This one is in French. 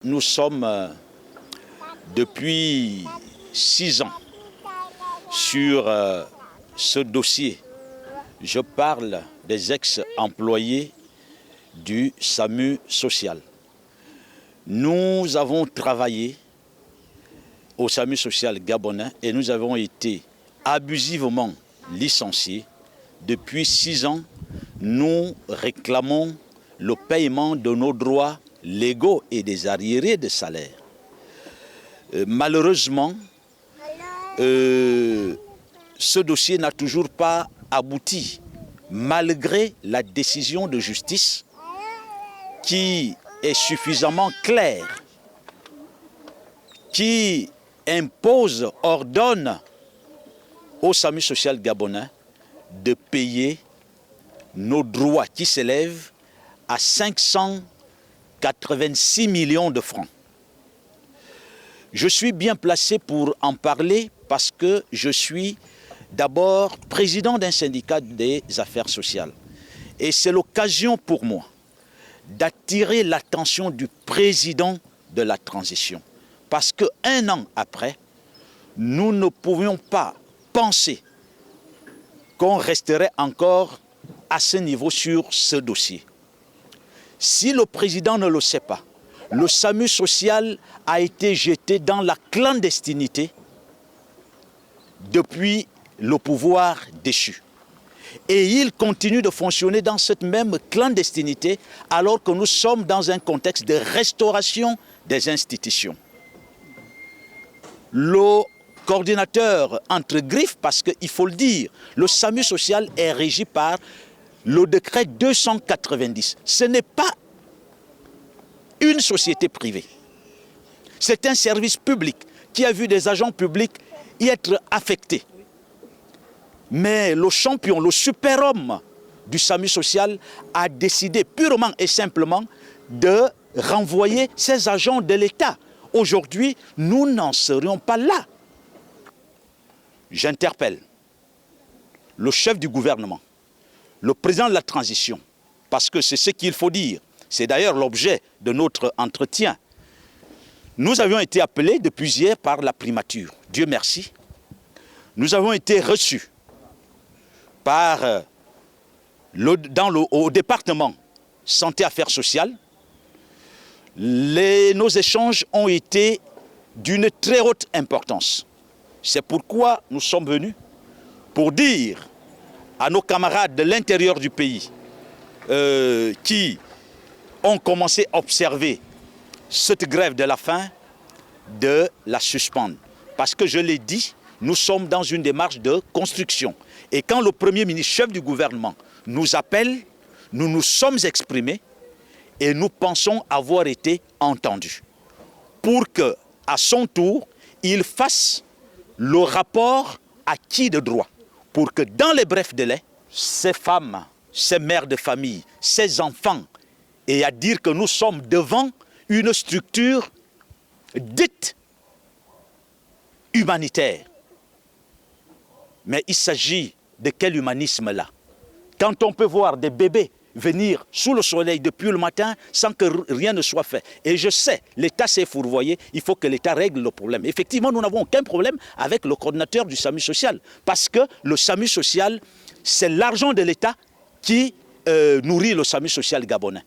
Nous sommes depuis 6 ans sur ce dossier. Je parle des ex-employés du SAMU social. Nous avons travaillé au SAMU social gabonais et nous avons été abusivement licenciés. Depuis 6 ans, nous réclamons le paiement de nos droits légaux et des arriérés de salaire. Malheureusement, ce dossier n'a toujours pas abouti, malgré la décision de justice qui est suffisamment claire, qui impose, ordonne au SAMU social gabonais de payer nos droits qui s'élèvent à 586 millions de francs. Je suis bien placé pour en parler parce que je suis d'abord président d'un syndicat des affaires sociales. Et c'est l'occasion pour moi d'attirer l'attention du président de la transition. Parce qu'un an après, nous ne pouvions pas penser qu'on resterait encore à ce niveau sur ce dossier. Si le président ne le sait pas, le SAMU social a été jeté dans la clandestinité depuis le pouvoir déchu. Et il continue de fonctionner dans cette même clandestinité alors que nous sommes dans un contexte de restauration des institutions. Le coordinateur entre griffes, parce qu'il faut le dire, le SAMU social est régi par le décret 290. Ce n'est pas une société privée. C'est un service public qui a vu des agents publics y être affectés. Mais le champion, le super-homme du SAMU social a décidé purement et simplement de renvoyer ces agents de l'État. Aujourd'hui, nous n'en serions pas là. J'interpelle le chef du gouvernement, le président de la transition, parce que c'est ce qu'il faut dire. C'est d'ailleurs l'objet de notre entretien. Nous avions été appelés depuis hier par la primature. Dieu merci. Nous avons été reçus par au département santé affaires sociales. Nos échanges ont été d'une très haute importance. C'est pourquoi nous sommes venus pour dire à nos camarades de l'intérieur du pays qui ont commencé à observer cette grève de la faim, de la suspendre. Parce que je l'ai dit, nous sommes dans une démarche de construction. Et quand le Premier ministre, chef du gouvernement, nous appelle, nous nous sommes exprimés et nous pensons avoir été entendus. Pour que, à son tour, il fasse le rapport acquis de droit. Pour que dans les brefs délais, ces femmes, ces mères de famille, ces enfants, et à dire que nous sommes devant une structure dite humanitaire. Mais il s'agit de quel humanisme là? Quand on peut voir des bébés venir sous le soleil depuis le matin sans que rien ne soit fait. Et je sais, l'État s'est fourvoyé, il faut que l'État règle le problème. Effectivement, nous n'avons aucun problème avec le coordinateur du SAMU social. Parce que le SAMU social, c'est l'argent de l'État qui nourrit le SAMU social gabonais.